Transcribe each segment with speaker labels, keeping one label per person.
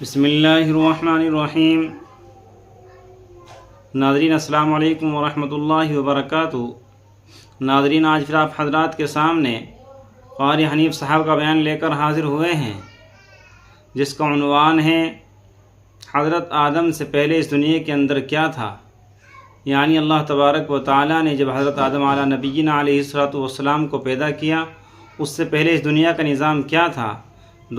Speaker 1: بسم اللہ الرحمن الرحیم۔ ناظرین السلام علیکم ورحمۃ اللہ وبرکاتہ۔ ناظرین، آج پھر آپ حضرات کے سامنے قاری حنیف صاحب کا بیان لے کر حاضر ہوئے ہیں، جس کا عنوان ہے حضرت آدم سے پہلے اس دنیا کے اندر کیا تھا، یعنی اللہ تبارک و تعالیٰ نے جب حضرت آدم علیہ نبینا علیہ الصلوۃ والسلام کو پیدا کیا، اس سے پہلے اس دنیا کا نظام کیا تھا۔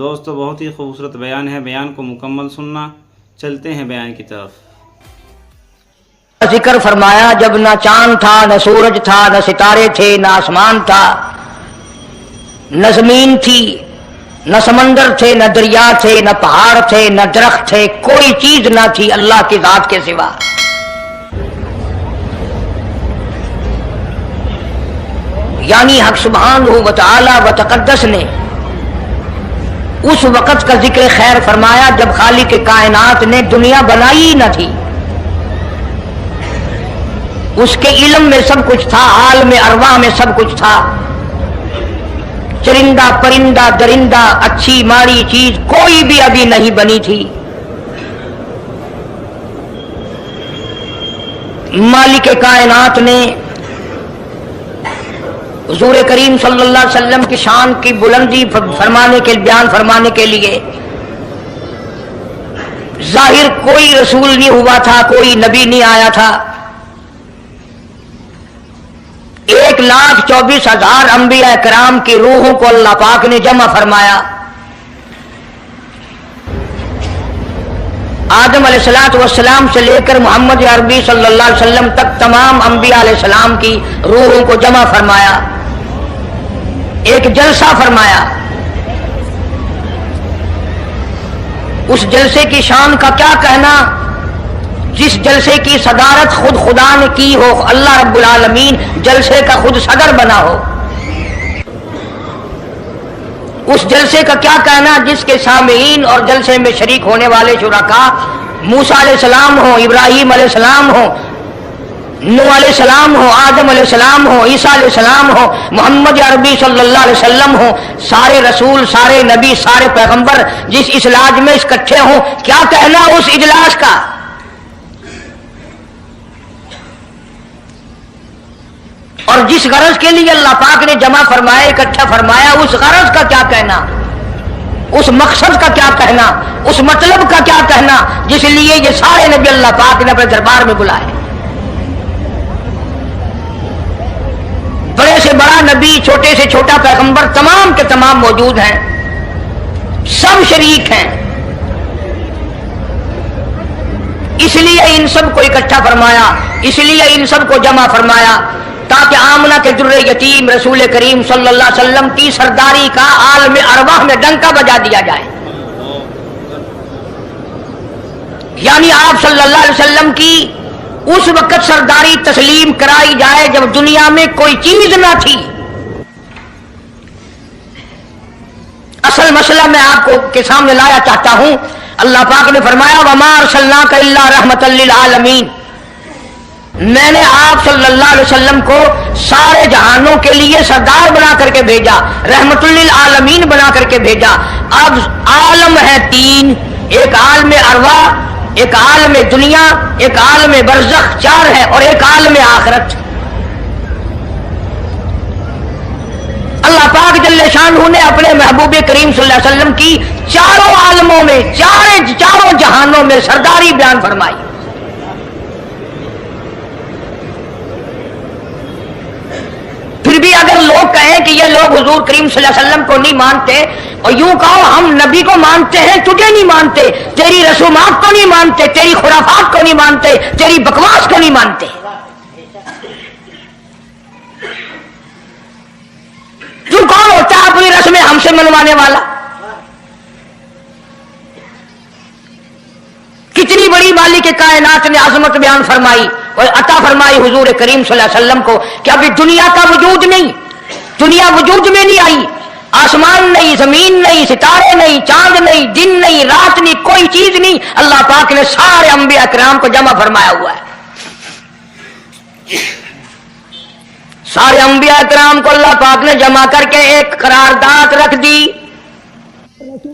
Speaker 1: دوستو، بہت ہی خوبصورت بیان ہے، بیان کو مکمل سننا۔ چلتے ہیں بیان کی طرف۔
Speaker 2: ذکر فرمایا جب نہ چاند تھا، نہ سورج تھا، نہ ستارے تھے، نہ آسمان تھا، نہ زمین تھی، نہ سمندر تھے، نہ دریا تھے، نہ پہاڑ تھے، نہ درخت تھے، کوئی چیز نہ تھی اللہ کی ذات کے سوا۔ یعنی حق سبحانہ و تعالی و تقدس نے اس وقت کا ذکر خیر فرمایا جب خالق کائنات نے دنیا بنائی نہ تھی۔ اس کے علم میں سب کچھ تھا، عالم ارواح میں سب کچھ تھا، چرندہ پرندہ درندہ اچھی ماڑی چیز کوئی بھی ابھی نہیں بنی تھی۔ مالک کائنات نے حضور کریم صلی اللہ علیہ وسلم کی شان کی بلندی بیان فرمانے کے لیے ظاہر کوئی رسول نہیں ہوا تھا، کوئی نبی نہیں آیا تھا۔ 1,24,000 انبیاء کرام کی روحوں کو اللہ پاک نے جمع فرمایا۔ آدم علیہ السلام سے لے کر محمد عربی صلی اللہ علیہ وسلم تک تمام انبیاء علیہ السلام کی روحوں کو جمع فرمایا، ایک جلسہ فرمایا۔ اس جلسے کی شان کا کیا کہنا، جس جلسے کی صدارت خود خدا نے کی ہو، اللہ رب العالمین جلسے کا خود صدر بنا ہو۔ اس جلسے کا کیا کہنا جس کے سامعین اور جلسے میں شریک ہونے والے شرکاء موسیٰ علیہ السلام ہوں، ابراہیم علیہ السلام ہوں، نوح علیہ السلام ہوں، آدم علیہ السلام ہوں، عیسیٰ علیہ السلام ہوں، محمد عربی صلی اللہ علیہ وسلم ہوں، سارے رسول، سارے نبی، سارے پیغمبر جس اجلاس میں اکٹھے ہوں، کیا کہنا اس اجلاس کا۔ اور جس غرض کے لیے اللہ پاک نے جمع فرمایا، اکٹھا فرمایا، اس غرض کا کیا کہنا، اس مقصد کا کیا کہنا، اس مطلب کا کیا کہنا جس لیے یہ سارے نبی اللہ پاک نے اپنے دربار میں بلائے۔ بڑے سے بڑا نبی، چھوٹے سے چھوٹا پیغمبر، تمام کے تمام موجود ہیں، سب شریک ہیں۔ اس لیے ان سب کو اکٹھا فرمایا، اس لیے ان سب کو جمع فرمایا تاکہ آمنہ کے در یتیم رسول کریم صلی اللہ علیہ وسلم کی سرداری کا عالم ارواح میں ڈنکا بجا دیا جائے۔ یعنی آپ صلی اللہ علیہ وسلم کی اس وقت سرداری تسلیم کرائی جائے جب دنیا میں کوئی چیز نہ تھی۔ اصل مسئلہ میں آپ کو کے سامنے لایا چاہتا ہوں۔ اللہ پاک نے فرمایا وَمَا أَرْسَلْنَاكَ إِلَّا رَحْمَةً لِّلْعَالَمِينَ، میں نے آپ صلی اللہ علیہ وسلم کو سارے جہانوں کے لیے سردار بنا کر کے بھیجا، رحمت للعالمین بنا کر کے بھیجا۔ اب عالم ہے تین، ایک عالم ارواح، ایک عالم دنیا، ایک عالم برزخ، چار ہے، اور ایک عالم آخرت۔ اللہ پاک جل شانہ نے اپنے محبوب کریم صلی اللہ علیہ وسلم کی چاروں عالموں میں، چاروں جہانوں میں سرداری بیان فرمائی۔ پھر بھی اگر لوگ کہیں کہ یہ لوگ حضور کریم صلی اللہ علیہ وسلم کو نہیں مانتے، اور یوں کہو ہم نبی کو مانتے ہیں، تجھے نہیں مانتے، تیری رسومات کو نہیں مانتے، تیری خرافات کو نہیں مانتے، تیری بکواس کو نہیں مانتے۔ تو کون ہوتا ہے اپنی رسمیں ہم سے منوانے والا؟ کتنی بڑی مالک کائنات نے عظمت بیان فرمائی اور عطا فرمائی حضور کریم صلی اللہ علیہ وسلم کو کہ ابھی دنیا کا وجود نہیں، دنیا وجود میں نہیں آئی، آسمان نہیں، زمین نہیں، ستارے نہیں، چاند نہیں، دن نہیں، رات نہیں، کوئی چیز نہیں، اللہ پاک نے سارے انبیاء کرام کو جمع فرمایا ہوا ہے۔ سارے انبیاء کرام کو اللہ پاک نے جمع کر کے ایک قرارداد رکھ دی۔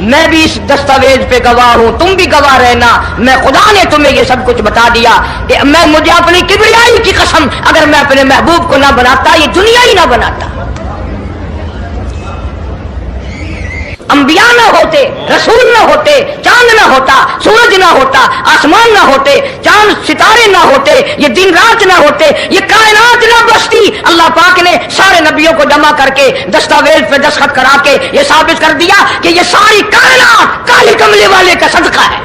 Speaker 2: میں بھی اس دستاویز پہ گواہ ہوں، تم بھی گواہ رہنا، میں خدا نے تمہیں یہ سب کچھ بتا دیا کہ مجھے اپنی کبریائی کی قسم، اگر میں اپنے محبوب کو نہ بناتا یہ دنیا ہی نہ بناتا، انبیاء نہ ہوتے، رسول نہ ہوتے، چاند نہ ہوتا، سورج نہ ہوتا، آسمان نہ ہوتے، چاند ستارے نہ ہوتے، یہ دن رات نہ ہوتے، یہ کائنات نہ بستی، اللہ پاک نے سارے نبیوں کو جمع کر کے دستاویز پہ دستخط کرا کے یہ ثابت کر دیا کہ یہ ساری کائنات کالی کملے والے کا صدقہ ہے۔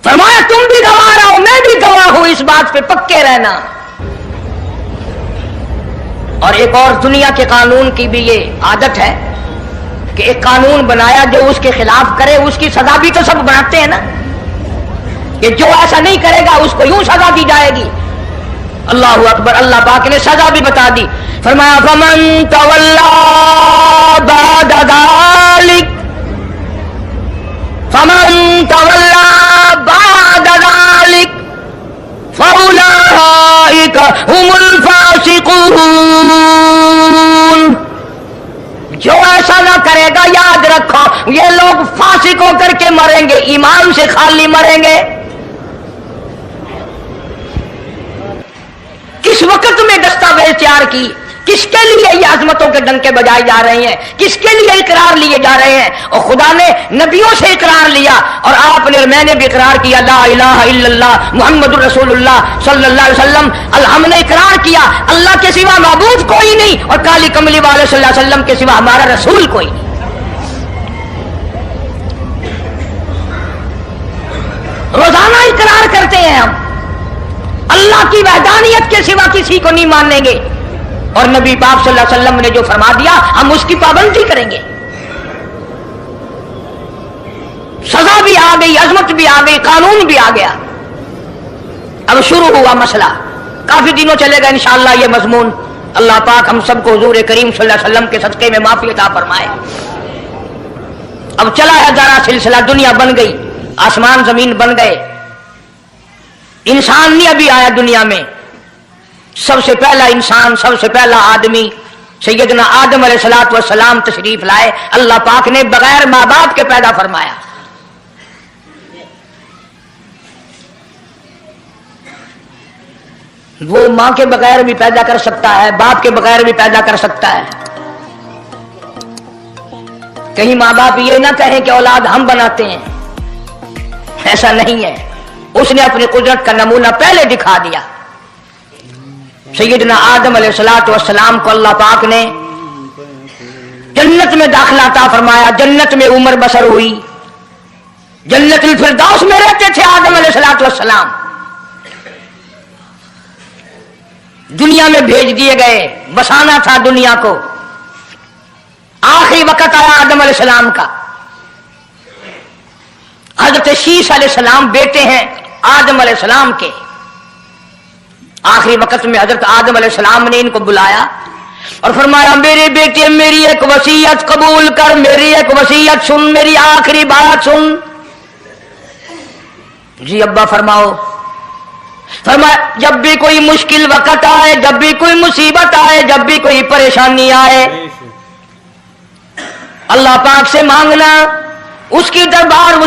Speaker 2: فرمایا تم بھی گواہ رہو، میں بھی گواہ ہوں، اس بات پہ پکے رہنا۔ اور ایک اور دنیا کے قانون کی بھی یہ عادت ہے کہ ایک قانون بنایا جو اس کے خلاف کرے اس کی سزا بھی تو سب بناتے ہیں نا، کہ جو ایسا نہیں کرے گا اس کو یوں سزا دی جائے گی۔ اللہ اکبر، اللہ پاک نے سزا بھی بتا دی، فرمایا فمن تولا بعد ذلک، فمن تولا بعد ذلک فَأُولَٰئِكَ هُمُ الْفَاسِقُونَ۔ جو ایسا نہ کرے گا یاد رکھو یہ لوگ فاسق ہو کر کے مریں گے، ایمان سے خالی مریں گے۔ کس وقت میں دستاویز تیار کی، کس کے لیے یہ عظمتوں کے ڈنکے بجائے جا رہے ہیں، کس کے لیے اقرار لیے جا رہے ہیں؟ اور خدا نے نبیوں سے اقرار لیا اور آپ نے، میں نے بھی اقرار کیا، لا الہ الا اللہ محمد الرسول اللہ صلی اللہ علیہ وسلم۔ ہم نے اقرار کیا اللہ کے سوا معبود کوئی نہیں اور کالی کملی والے صلی اللہ علیہ وسلم کے سوا ہمارا رسول کوئی نہیں۔ روزانہ اقرار کرتے ہیں ہم اللہ کی وحدانیت کے سوا کسی کو نہیں مانیں گے، اور نبی پاک صلی اللہ علیہ وسلم نے جو فرما دیا ہم اس کی پابندی کریں گے۔ سزا بھی آ گئی، عظمت بھی آ گئی، قانون بھی آ گیا۔ اب شروع ہوا مسئلہ، کافی دنوں چلے گا انشاءاللہ یہ مضمون۔ اللہ پاک ہم سب کو حضور کریم صلی اللہ علیہ وسلم کے صدقے میں معافی عطا فرمائے۔ اب چلا ہے ذرا سلسلہ، دنیا بن گئی، آسمان زمین بن گئے، انسان نہیں ابھی آیا دنیا میں۔ سب سے پہلا انسان، سب سے پہلا آدمی سیدنا آدم علیہ الصلوۃ والسلام تشریف لائے، اللہ پاک نے بغیر ماں باپ کے پیدا فرمایا۔ وہ ماں کے بغیر بھی پیدا کر سکتا ہے، باپ کے بغیر بھی پیدا کر سکتا ہے۔ کہیں ماں باپ یہ نہ کہیں کہ اولاد ہم بناتے ہیں، ایسا نہیں ہے، اس نے اپنی قدرت کا نمونہ پہلے دکھا دیا۔ سیدنا آدم علیہ الصلوۃ والسلام کو اللہ پاک نے جنت میں داخلہ عطا فرمایا، جنت میں عمر بسر ہوئی، جنت الفردوس میں رہتے تھے آدم علیہ الصلوۃ والسلام۔ دنیا میں بھیج دیے گئے، بسانا تھا دنیا کو۔ آخری وقت آیا آدم علیہ السلام کا۔ حضرت شیش علیہ السلام بیٹے ہیں آدم علیہ السلام کے۔ آخری وقت میں حضرت آدم علیہ السلام نے ان کو بلایا اور فرمایا میرے بیٹے میری ایک وصیت قبول کر، میری ایک وصیت سن، میری آخری بات سن۔ جی ابا فرماؤ۔ فرمایا جب بھی کوئی مشکل وقت آئے، جب بھی کوئی مصیبت آئے، جب بھی کوئی پریشانی آئے، اللہ پاک سے مانگنا، اس کے دربار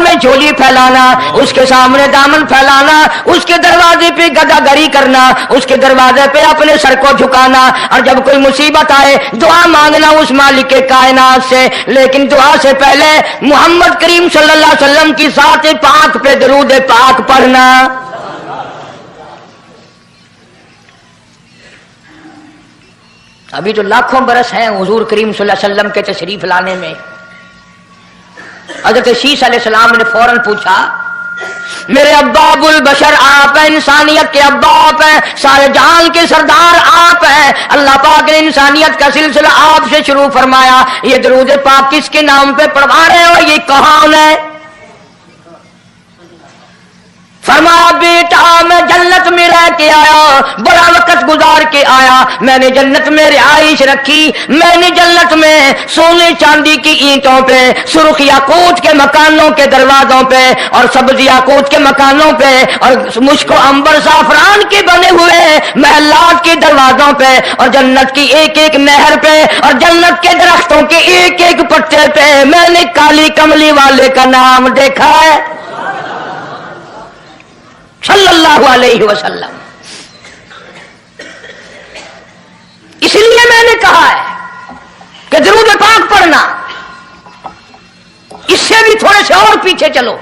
Speaker 2: میں جھولی پھیلانا، اس کے سامنے دامن پھیلانا، اس کے دروازے پہ گدا گری کرنا، اس کے دروازے پہ اپنے سر کو جھکانا، اور جب کوئی مصیبت آئے دعا مانگنا اس مالک کے کائنات سے، لیکن دعا سے پہلے محمد کریم صلی اللہ علیہ وسلم کی ذات پاک پہ درود پاک پڑھنا۔ ابھی تو لاکھوں برس ہیں حضور کریم صلی اللہ علیہ وسلم کے تشریف لانے میں۔ حضرت شیش علیہ السلام نے فوراً پوچھا میرے ابا ابو البشر آپ ہیں، انسانیت کے ابا آپ ہیں، سارے جہان کے سردار آپ ہیں، اللہ پاک نے انسانیت کا سلسلہ آپ سے شروع فرمایا، یہ درود پاک کس کے نام پہ پڑھوا رہے ہو، یہ کون ہے؟ فرمایا بیٹا میں جنت میں رہ کے آیا, بڑا وقت گزار کے آیا, میں نے جنت میں رہائش رکھی, میں نے جنت میں سونے چاندی کی اینٹوں پہ, سرخ یاقوت کے مکانوں کے دروازوں پہ اور سبز یاقوت کے مکانوں پہ اور مشک و عنبر زعفران کے بنے ہوئے محلات کے دروازوں پہ اور جنت کی ایک ایک نہر پہ اور جنت کے درختوں کے ایک ایک پتے پہ میں نے کالی کملی والے کا نام دیکھا ہے صلی اللہ علیہ وسلم. اس لیے میں نے کہا ہے کہ درود پاک پڑھنا, اس سے بھی تھوڑے سے اور پیچھے چلو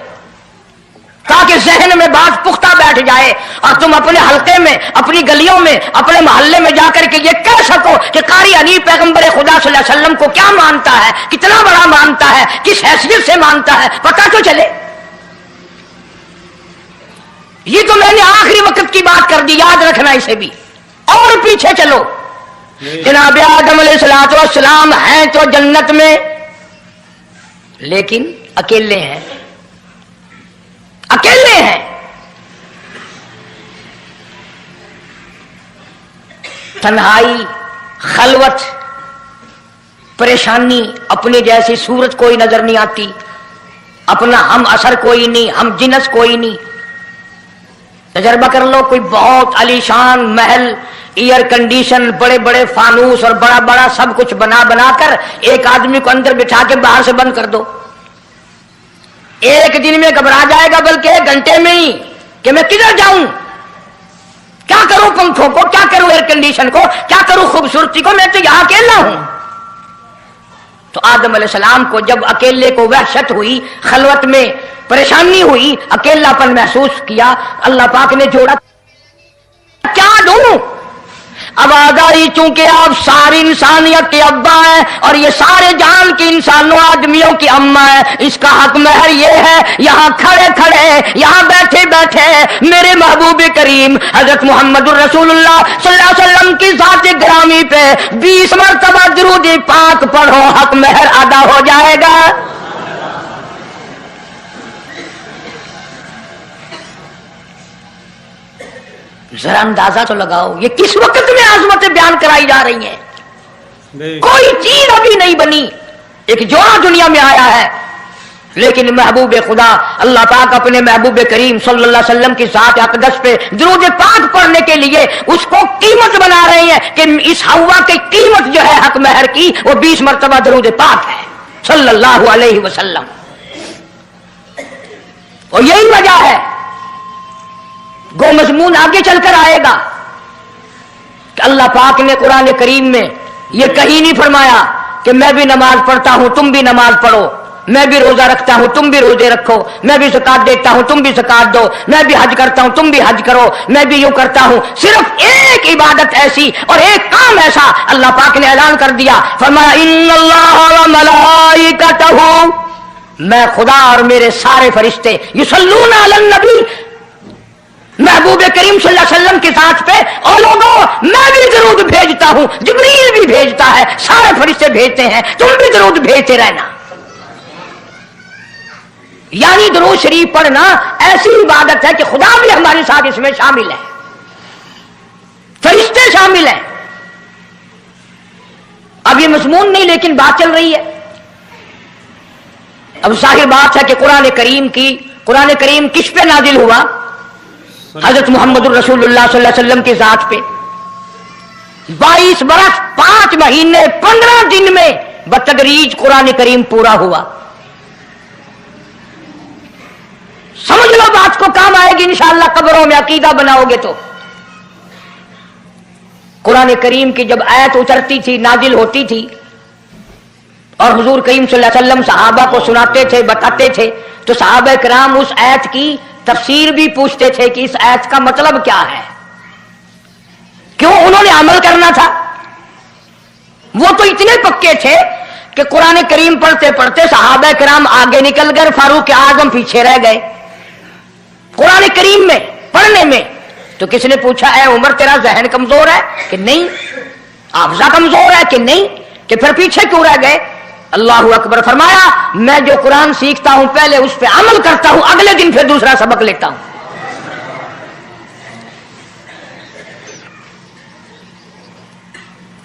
Speaker 2: تاکہ ذہن میں بات پختہ بیٹھ جائے اور تم اپنے حلقے میں, اپنی گلیوں میں, اپنے محلے میں جا کر کے یہ کہہ سکو کہ قاری حنیف پیغمبر خدا صلی اللہ علیہ وسلم کو کیا مانتا ہے, کتنا بڑا مانتا ہے, کس حیثیت سے مانتا ہے, پتہ تو چلے. یہ تو میں نے آخری وقت کی بات کر دی, یاد رکھنا اسے بھی. اور پیچھے چلو, جناب آدم علیہ الصلوۃ والسلام ہیں تو جنت میں, لیکن اکیلے ہیں, اکیلے ہیں. تنہائی, خلوت, پریشانی, اپنی جیسی صورت کوئی نظر نہیں آتی, اپنا ہم اثر کوئی نہیں, ہم جنس کوئی نہیں. تجربہ کر لو, کوئی بہت عالیشان محل, ایئر کنڈیشن, بڑے بڑے فانوس اور بڑا بڑا سب کچھ بنا بنا کر ایک آدمی کو اندر بٹھا کے باہر سے بند کر دو, ایک دن میں گھبرا جائے گا, بلکہ ایک گھنٹے میں ہی, کہ میں کدھر جاؤں, کیا کروں پنکھوں کو, کیا کروں ایئر کنڈیشن کو, کیا کروں خوبصورتی کو, میں تو یہاں اکیلا ہوں. تو آدم علیہ السلام کو جب اکیلے کو وحشت ہوئی, خلوت میں پریشانی ہوئی, اکیلا پن محسوس کیا, اللہ پاک نے جوڑا, کیا دوں. آواز آئی چونکہ آپ ساری انسانیت کے ابا ہیں اور یہ سارے جہان کے انسانوں آدمیوں کی اماں ہیں, اس کا حق مہر یہ ہے, یہاں کھڑے کھڑے, یہاں بیٹھے بیٹھے میرے محبوب کریم حضرت محمد الرسول اللہ صلی اللہ علیہ وسلم کی ذات گرامی پہ 20 مرتبہ درود پاک پڑھو, حق مہر ادا ہو جائے گا. ذرا اندازہ تو لگاؤ یہ کس وقت میں عظمتیں بیان کرائی جا رہی ہیں. کوئی چیز ابھی نہیں بنی, ایک جوڑا دنیا میں آیا ہے, لیکن محبوب خدا اللہ پاک اپنے محبوب کریم صلی اللہ علیہ وسلم کی ذات اقدس پہ درود پاک پڑھنے کے لیے اس کو قیمت بنا رہے ہیں کہ اس ہوا کی قیمت جو ہے حق مہر کی وہ 20 مرتبہ درود پاک ہے صلی اللہ علیہ وسلم. اور یہی وجہ ہے, گو مضمون آگے چل کر آئے گا کہ اللہ پاک نے قرآن کریم میں یہ کہیں نہیں فرمایا کہ میں بھی نماز پڑھتا ہوں تم بھی نماز پڑھو, میں بھی روزہ رکھتا ہوں تم بھی روزے رکھو, میں بھی زکات دیتا ہوں تم بھی زکات دو, میں بھی حج کرتا ہوں تم بھی حج کرو, میں بھی یوں کرتا ہوں. صرف ایک عبادت ایسی اور ایک کام ایسا اللہ پاک نے اعلان کر دیا, فرمایا ان اللہ و ملائکتہ, میں خدا اور میرے سارے فرشتے یصلون علی النبی, محبوب کریم صلی اللہ علیہ وسلم کی ذات پہ, اور لوگوں میں بھی درود بھیجتا ہوں, جبریل بھی بھیجتا ہے, سارے فرشتے بھیجتے ہیں, تم بھی درود بھیجتے رہنا. یعنی درود شریف پڑھنا ایسی عبادت ہے کہ خدا بھی ہمارے ساتھ اس میں شامل ہے, فرشتے شامل ہیں. اب یہ مضمون نہیں لیکن بات چل رہی ہے. اب ظاہر بات ہے کہ قرآن کریم کس پہ نازل ہوا, حضرت محمد الرسول اللہ صلی اللہ علیہ وسلم کی ذات پہ. 22 برس 5 مہینے 15 دن میں بتدریج قرآن کریم پورا ہوا. سمجھ لو بات کو, کام آئے گی انشاءاللہ قبروں میں عقیدہ بناؤ گے تو. قرآن کریم کی جب آیت اترتی تھی, نازل ہوتی تھی, اور حضور کریم صلی اللہ علیہ وسلم صحابہ کو سناتے تھے, بتاتے تھے, تو صحابہ کرام اس آیت کی تفسیر بھی پوچھتے تھے کہ اس آیت کا مطلب کیا ہے, کیوں انہوں نے عمل کرنا تھا. وہ تو اتنے پکے تھے کہ قرآن کریم پڑھتے پڑھتے صحابہ کرام آگے نکل گئے, فاروق اعظم پیچھے رہ گئے قرآن کریم میں پڑھنے میں. تو کس نے پوچھا اے عمر تیرا ذہن کمزور ہے کہ نہیں, حافظہ کمزور ہے کہ نہیں, کہ پھر پیچھے کیوں رہ گئے. اللہ اکبر, فرمایا میں جو قرآن سیکھتا ہوں پہلے اس پہ عمل کرتا ہوں, اگلے دن پھر دوسرا سبق لیتا ہوں.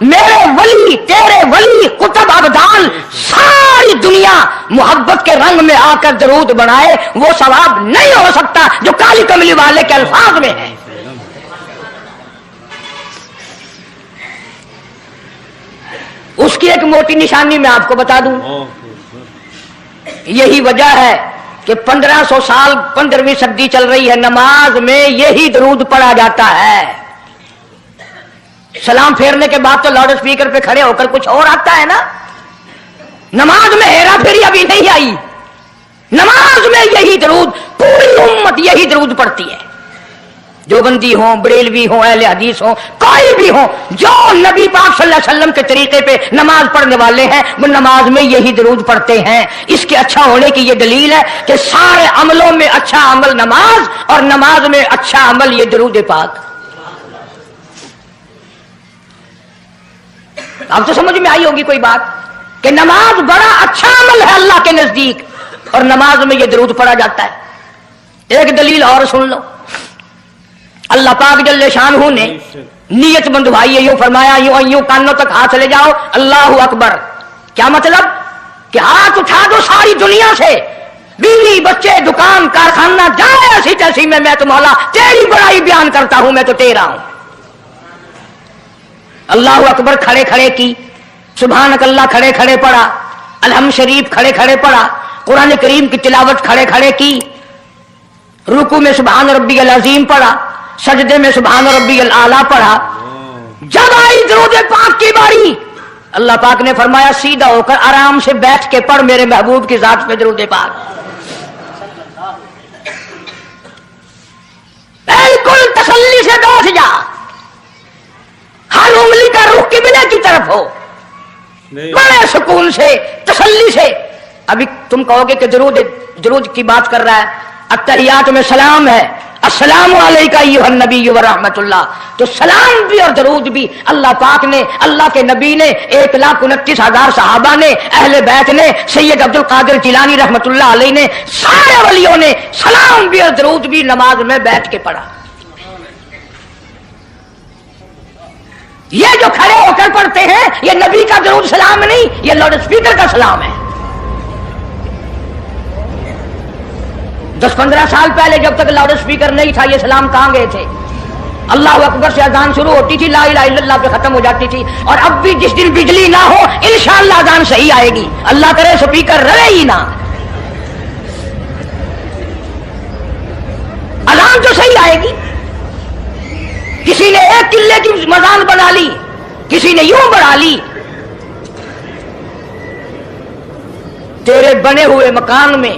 Speaker 2: میرے ولی تیرے ولی قطب ابدال ساری دنیا محبت کے رنگ میں آ کر درود بنائے، وہ ثواب نہیں ہو سکتا جو کالی کملی والے کے الفاظ میں ہے۔ اس کی ایک موٹی نشانی میں آپ کو بتا دوں، یہی وجہ ہے کہ 1500 سال 15ویں صدی چل رہی ہے، نماز میں یہی درود پڑھا جاتا ہے۔ سلام پھیرنے کے بعد تو لاؤڈ اسپیکر پہ کھڑے ہو کر کچھ اور آتا ہے نا۔ نماز میں ہیرا پھیری ابھی نہیں آئی، نماز میں یہی درود، پوری امت یہی درود پڑھتی ہے، دیوبندی ہوں، بریلوی ہوں، اہل حدیث ہوں، کوئی بھی ہوں، جو نبی پاک صلی اللہ علیہ وسلم کے طریقے پہ نماز پڑھنے والے ہیں وہ نماز میں یہی درود پڑھتے ہیں۔ اس کے اچھا ہونے کی یہ دلیل ہے کہ سارے عملوں میں اچھا عمل نماز، اور نماز میں اچھا عمل یہ درود پاک۔ اب تو سمجھ میں آئی ہوگی کوئی بات کہ نماز بڑا اچھا عمل ہے اللہ کے نزدیک، اور نماز میں یہ درود پڑھا جاتا ہے۔ ایک دلیل اور سن لو، اللہ پاک جل شانہ نے نیت بندھوائی ہے، یوں فرمایا یوں کانوں تک ہاتھ لے جاؤ، اللہ اکبر۔ کیا مطلب؟ کہ ہاتھ اٹھا دو ساری دنیا سے، بیوی بچے دکان کارخانہ جائے ایسی تیسی میں تو مولا تیری بڑائی بیان کرتا ہوں، میں تو تیرا ہوں۔ اللہ اکبر کھڑے کھڑے کی، سبحانک اللہ کھڑے کھڑے پڑھا، الحمد شریف کھڑے کھڑے پڑھا، قرآن کریم کی تلاوت کھڑے کھڑے کی، رکوع میں سبحان ربی العظیم پڑھا، سجدے میں سبحان ربی الاعلیٰ پڑھا۔ جب آئی درود پاک کی باری، اللہ پاک نے فرمایا سیدھا ہو کر آرام سے بیٹھ کے پڑھ میرے محبوب کی ذات پہ درود پاک۔ بالکل تسلی سے بیٹھ جا، ہر انگلی کا رخ قبلے کی طرف ہو، بڑے سکون سے تسلی سے۔ ابھی تم کہو گے کہ درود کی بات کر رہا ہے، التحیات میں سلام ہے، السلام علیکہ ایھا النبی ورحمۃ اللہ، تو سلام بھی اور درود بھی اللہ پاک نے، اللہ کے نبی نے، 1,29,000 صحابہ نے، اہل بیت نے، سید عبد القادر جیلانی رحمۃ اللہ علیہ نے، سارے ولیوں نے سلام بھی اور درود بھی نماز میں بیٹھ کے پڑھا۔ یہ جو کھڑے ہو کر پڑھتے ہیں یہ نبی کا درود سلام نہیں، یہ لاؤڈ اسپیکر کا سلام ہے۔ 10-15 سال پہلے جب تک لاؤڈ اسپیکر نہیں تھا یہ سلام کہاں گئے تھے؟ اللہ اکبر سے اذان شروع ہوتی تھی، لا الہ الا اللہ پہ ختم ہو جاتی تھی، اور اب بھی جس دن بجلی نہ ہو انشاءاللہ اذان صحیح آئے گی، اللہ کرے اسپیکر رہے ہی نہ، اذان تو صحیح آئے گی۔ کسی نے ایک قلعے کی مزان بنا لی، کسی نے یوں بڑھا لی۔ تیرے بنے ہوئے مکان میں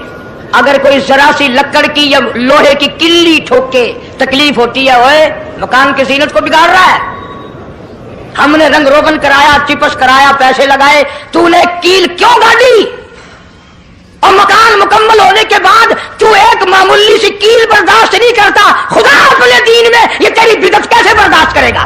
Speaker 2: اگر کوئی ذرا سی لکڑ کی یا لوہے کی کلی ٹھوکے تکلیف ہوتی ہے، اوئے مکان کی زینت کو بگاڑ رہا ہے۔ ہم نے رنگ روغن کرایا، چپس کرایا، پیسے لگائے، تو نے کیل کیوں گاڑی؟ اور مکان مکمل ہونے کے بعد تو ایک معمولی سی کیل برداشت نہیں کرتا، خدا اپنے دین میں یہ تیری بدعت کیسے برداشت کرے گا؟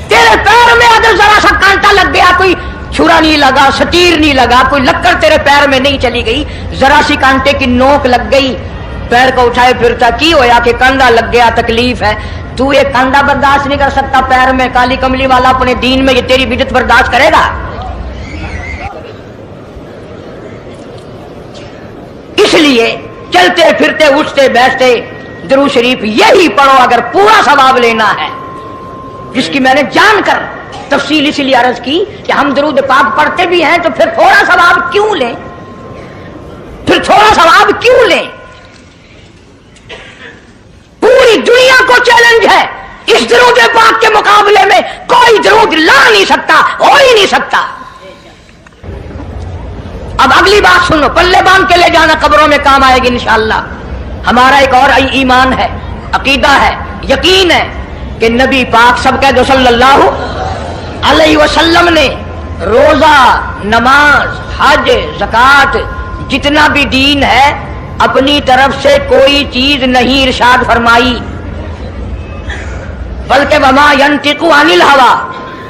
Speaker 2: تیرے پیر میں اگر ذرا سا کانٹا لگ گیا، کوئی چھرا نہیں لگا، سٹیر نہیں لگا، کوئی لکڑ تیرے پیر میں نہیں چلی گئی، ذرا سی کانٹے کی نوک لگ گئی، پیر کو اٹھائے پھرتا کی ہویا کہ کانڈا لگ گیا، تکلیف ہے، تو یہ کانڈا برداشت نہیں کر سکتا پیر میں، کالی کملی والا اپنے دین میں یہ تیری بدعت برداشت کرے گا؟ اس لیے چلتے پھرتے اٹھتے بیٹھتے درود شریف یہی پڑھو اگر پورا ثواب لینا ہے، جس کی میں نے جان کر تفصیل اسی لیے عرض کی کہ ہم درود پاک پڑھتے بھی ہیں تو پھر تھوڑا ثواب کیوں لیں، پھر تھوڑا ثواب کیوں لیں؟ پوری دنیا کو چیلنج ہے، اس درود پاک کے مقابلے میں کوئی درود لا نہیں سکتا، ہو ہی نہیں سکتا۔ اب اگلی بات سنو، پلے باندھ کے لے جانا قبروں میں کام آئے گی انشاءاللہ۔ ہمارا ایک اور ایمان ہے، عقیدہ ہے، یقین ہے کہ نبی پاک سب کہہ دو صلی اللہ علیہ وسلم نے روزہ، نماز، حج، زکوٰۃ، جتنا بھی دین ہے اپنی طرف سے کوئی چیز نہیں ارشاد فرمائی، بلکہ وما ينطق عن الهوى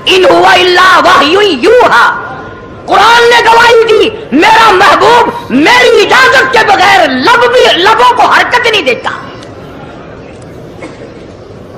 Speaker 2: ان هو الا وحی یوحی۔ قرآن نے گواہی دی میرا محبوب میری اجازت کے بغیر لبوں کو حرکت نہیں دیتا۔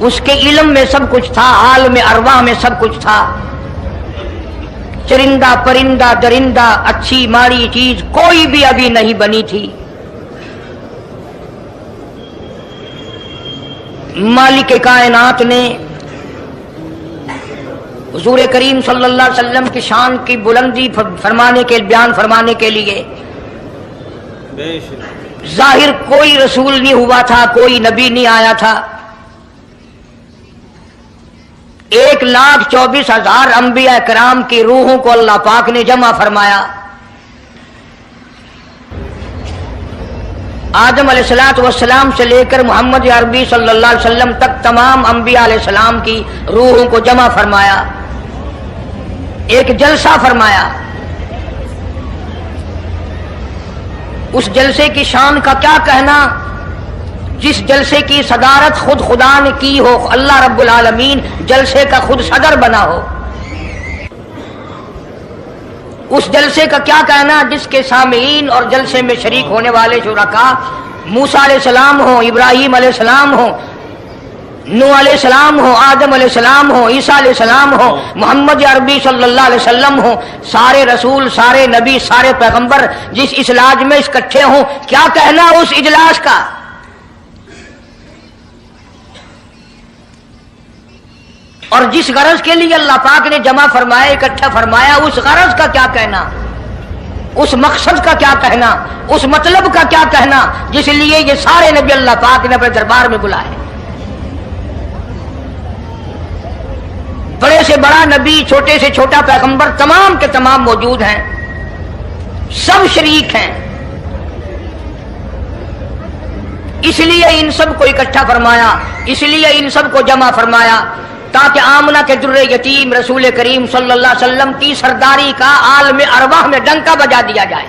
Speaker 2: اس کے علم میں سب کچھ تھا، عالم ارواح میں سب کچھ تھا، چرندہ پرندہ درندہ اچھی ماڑی چیز کوئی بھی ابھی نہیں بنی تھی۔ مالک کائنات نے حضور کریم صلی اللہ علیہ وسلم کی شان کی بلندی بیان فرمانے کے لیے ظاہر کوئی رسول نہیں ہوا تھا، کوئی نبی نہیں آیا تھا۔ 1,24,000 انبیاء کرام کی روحوں کو اللہ پاک نے جمع فرمایا۔ آدم علیہ السلام سے لے کر محمد عربی صلی اللہ علیہ وسلم تک تمام انبیاء علیہ السلام کی روحوں کو جمع فرمایا، ایک جلسہ فرمایا۔ اس جلسے کی شان کا کیا کہنا، جس جلسے کی صدارت خود خدا نے کی ہو، اللہ رب العالمین جلسے کا خود صدر بنا ہو۔ اس جلسے کا کیا کہنا جس کے سامعین اور جلسے میں شریک ہونے والے شرکاء موسیٰ علیہ السلام ہوں، ابراہیم علیہ السلام ہوں، نوح علیہ السلام ہوں، آدم علیہ السلام ہوں، عیسیٰ علیہ السلام ہوں، محمد عربی صلی اللہ علیہ وسلم ہوں، سارے رسول، سارے نبی، سارے پیغمبر جس اجلاس میں اکٹھے ہوں، کیا کہنا اس اجلاس کا؟ اور جس غرض کے لیے اللہ پاک نے جمع فرمایا، اکٹھا فرمایا، اس غرض کا کیا کہنا، اس مقصد کا کیا کہنا، اس مطلب کا کیا کہنا جس لیے یہ سارے نبی اللہ پاک نے اپنے دربار میں بلائے۔ بڑے سے بڑا نبی، چھوٹے سے چھوٹا پیغمبر، تمام کے تمام موجود ہیں، سب شریک ہیں۔ اس لیے ان سب کو اکٹھا فرمایا، اس لیے ان سب کو جمع فرمایا تاکہ آمنہ کے در یتیم رسول کریم صلی اللہ علیہ وسلم کی سرداری کا عالم ارواح میں ڈنکا بجا دیا جائے،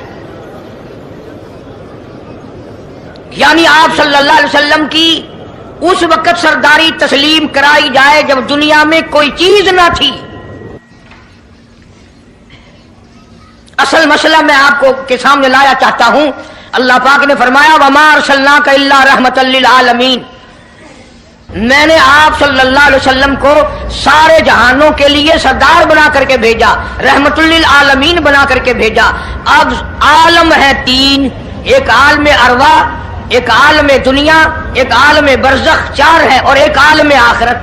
Speaker 2: یعنی آپ صلی اللہ علیہ وسلم کی اس وقت سرداری تسلیم کرائی جائے جب دنیا میں کوئی چیز نہ تھی۔ اصل مسئلہ میں آپ کو کے سامنے لایا چاہتا ہوں۔ اللہ پاک نے فرمایا وَمَا أَرْسَلْنَاكَ إِلَّا رَحْمَةً لِّلْعَالَمِينَ، میں نے آپ صلی اللہ علیہ وسلم کو سارے جہانوں کے لیے سردار بنا کر کے بھیجا، رحمت للعالمین بنا کر کے بھیجا۔ اب عالم ہے تین، ایک عالم ارواح، ایک عالم دنیا، ایک عالم برزخ، 4 ہے، اور ایک عالم آخرت۔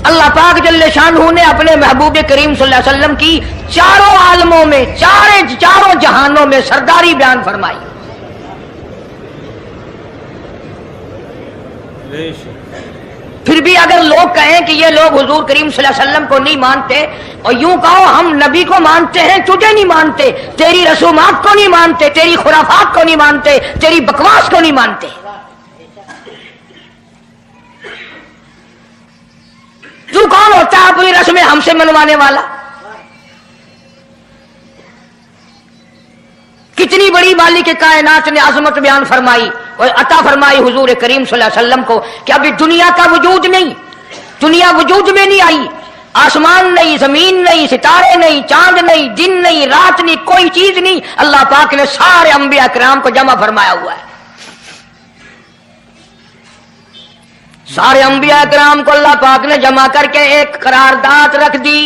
Speaker 2: اللہ پاک جل شانہ نے اپنے محبوب کریم صلی اللہ علیہ وسلم کی چاروں عالموں میں، چاروں جہانوں میں سرداری بیان فرمائی۔ پھر بھی اگر لوگ کہیں کہ یہ لوگ حضور کریم صلی اللہ علیہ وسلم کو نہیں مانتے، اور یوں کہو ہم نبی کو مانتے ہیں، تجھے نہیں مانتے، تیری رسومات کو نہیں مانتے، تیری خرافات کو نہیں مانتے، تیری بکواس کو نہیں مانتے، تو کون ہوتا ہے اپنی رسمیں ہم سے منوانے والا؟ کتنی بڑی مالک کائنات نے عظمت بیان فرمائی اور عطا فرمائی حضور کریم صلی اللہ علیہ وسلم کو کہ ابھی دنیا کا وجود نہیں، دنیا وجود میں نہیں آئی، آسمان نہیں، زمین نہیں، ستارے نہیں، چاند نہیں، دن نہیں، رات نہیں، کوئی چیز نہیں، اللہ پاک نے سارے انبیاء کرام کو جمع فرمایا ہوا ہے۔ سارے انبیاء کرام کو اللہ پاک نے جمع کر کے ایک قرارداد رکھ دی،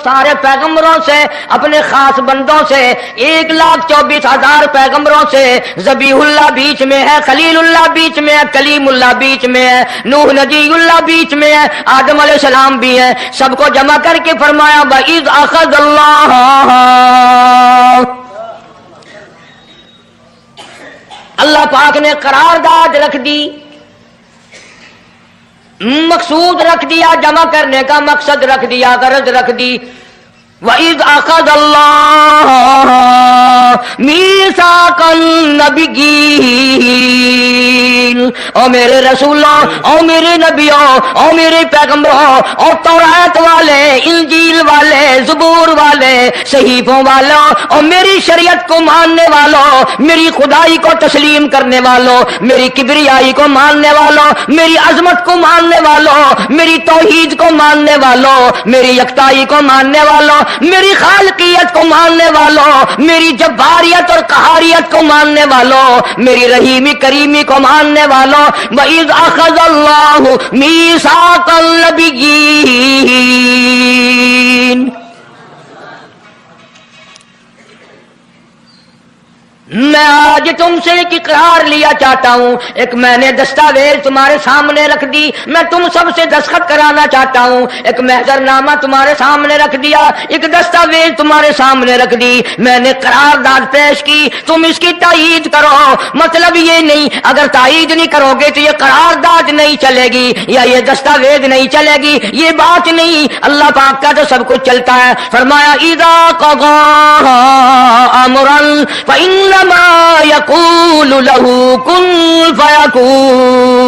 Speaker 2: سارے پیغمبروں سے، اپنے خاص بندوں سے، 1,24,000 پیغمبروں سے، ذبیح اللہ بیچ میں ہے، خلیل اللہ بیچ میں ہے، کلیم اللہ بیچ میں ہے، نوح نجی اللہ بیچ میں ہے، آدم علیہ السلام بھی ہے، سب کو جمع کر کے فرمایا وَإِذْ أَخَذَ اللَّهُ، اللہ پاک نے قرارداد رکھ دی، مقصود رکھ دیا، جمع کرنے کا مقصد رکھ دیا، غرض رکھ دی۔ وَإِذْ أَخَذَ اللَّهُ مِيثَاقَ النَّبِيِّينَ، او میرے رسولوں، او میرے نبیوں، او میرے پیغمبروں، او تورات والے، انجیل والے، زبور والے، صحیفوں والوں، اور میری شریعت کو ماننے والوں، میری خدائی کو تسلیم کرنے والوں، میری کبریائی کو ماننے والوں، میری عظمت کو ماننے والوں، میری توحید کو ماننے والوں، میری یکتائی کو ماننے والوں، میری خالقیت کو ماننے والوں، میری جباریت اور قہاریت کو ماننے والوں، میری رحیمی کریمی کو ماننے والوں، وَإِذْ أَخَذَ اللَّهُ مِيثَاقَ النَّبِيِّينَ، میں آج تم سے ایک اقرار لیا چاہتا ہوں، ایک میں نے دستاویز تمہارے سامنے رکھ دی، میں تم سب سے دستخط کرانا چاہتا ہوں، ایک محضر نامہ تمہارے سامنے رکھ دیا، ایک دستاویز تمہارے سامنے رکھ دی، میں نے قرارداد پیش کی، تم اس کی تائید کرو۔ مطلب یہ نہیں اگر تائید نہیں کرو گے تو یہ قرارداد نہیں چلے گی یا یہ دستاویز نہیں چلے گی، یہ بات نہیں، اللہ پاک کا تو سب کچھ چلتا ہے۔ فرمایا اذا قضى امرا فانما يقول له كن فيكون۔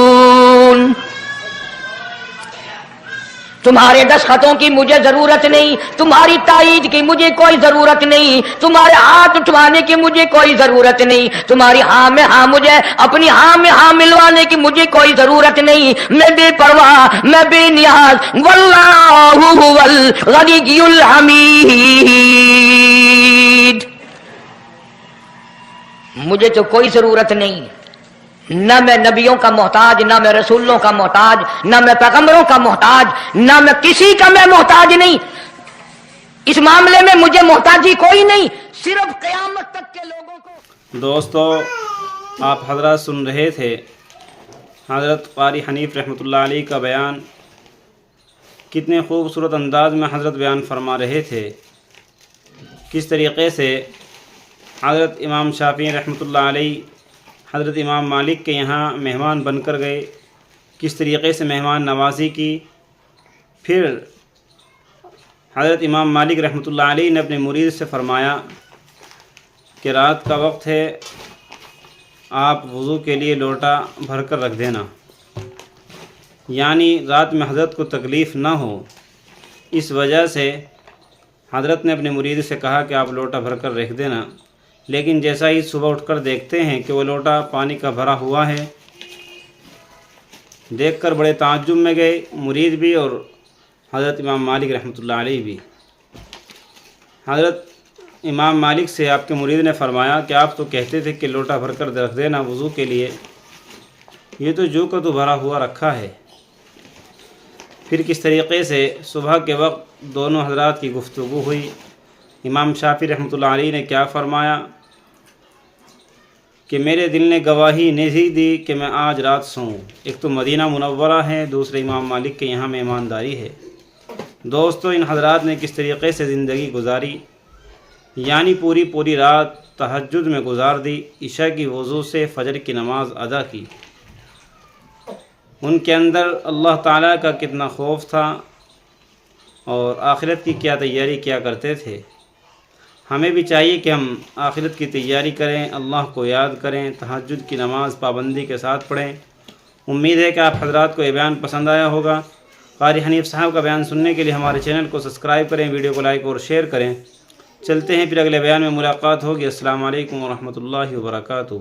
Speaker 2: تمہارے دستخطوں کی مجھے ضرورت نہیں، تمہاری تائید کی مجھے کوئی ضرورت نہیں، تمہارے ہاتھ اٹھوانے کی مجھے کوئی ضرورت نہیں، تمہاری ہاں میں ہاں مجھے اپنی ہاں میں ہاں ملوانے کی مجھے کوئی ضرورت نہیں، میں بے پرواہ، میں بے نیاز، واللہ هو الغنی الحمید، مجھے تو کوئی ضرورت نہیں، نہ میں نبیوں کا محتاج، نہ میں رسولوں کا محتاج، نہ میں پیغمبروں کا محتاج، نہ میں کسی کا میں محتاج نہیں، اس معاملے میں مجھے محتاجی کوئی نہیں، صرف قیامت تک کے لوگوں کو۔
Speaker 1: دوستو، آپ حضرات سن رہے تھے حضرت قاری حنیف رحمۃ اللہ علیہ کا بیان، کتنے خوبصورت انداز میں حضرت بیان فرما رہے تھے، کس طریقے سے حضرت امام شافعی رحمۃ اللہ علیہ حضرت امام مالک کے یہاں مہمان بن کر گئے، کس طریقے سے مہمان نوازی کی۔ پھر حضرت امام مالک رحمۃ اللہ علیہ نے اپنے مرید سے فرمایا کہ رات کا وقت ہے، آپ وضو کے لیے لوٹا بھر کر رکھ دینا، یعنی رات میں حضرت کو تکلیف نہ ہو، اس وجہ سے حضرت نے اپنے مرید سے کہا کہ آپ لوٹا بھر کر رکھ دینا۔ لیکن جیسا ہی صبح اٹھ کر دیکھتے ہیں کہ وہ لوٹا پانی کا بھرا ہوا ہے، دیکھ کر بڑے تعجب میں گئے، مرید بھی اور حضرت امام مالک رحمۃ اللہ علیہ بھی۔ حضرت امام مالک سے آپ کے مرید نے فرمایا کہ آپ تو کہتے تھے کہ لوٹا بھر کر رکھ دینا وضو کے لیے، یہ تو جو کا تو بھرا ہوا رکھا ہے۔ پھر کس طریقے سے صبح کے وقت دونوں حضرات کی گفتگو ہوئی۔ امام شافعی رحمۃ اللہ علیہ نے کیا فرمایا کہ میرے دل نے گواہی نہیں دی کہ میں آج رات سوؤں، ایک تو مدینہ منورہ ہے، دوسرے امام مالک کے یہاں مہمانداری ہے۔ دوستو، ان حضرات نے کس طریقے سے زندگی گزاری، یعنی پوری رات تہجد میں گزار دی، عشاء کی وضو سے فجر کی نماز ادا کی۔ ان کے اندر اللہ تعالیٰ کا کتنا خوف تھا اور آخرت کی کیا تیاری کیا کرتے تھے۔ ہمیں بھی چاہیے کہ ہم آخرت کی تیاری کریں، اللہ کو یاد کریں، تہجد کی نماز پابندی کے ساتھ پڑھیں۔ امید ہے کہ آپ حضرات کو یہ بیان پسند آیا ہوگا۔ قاری حنیف صاحب کا بیان سننے کے لیے ہمارے چینل کو سبسکرائب کریں، ویڈیو کو لائک اور شیئر کریں۔ چلتے ہیں، پھر اگلے بیان میں ملاقات ہوگی۔ السلام علیکم ورحمۃ اللہ وبرکاتہ۔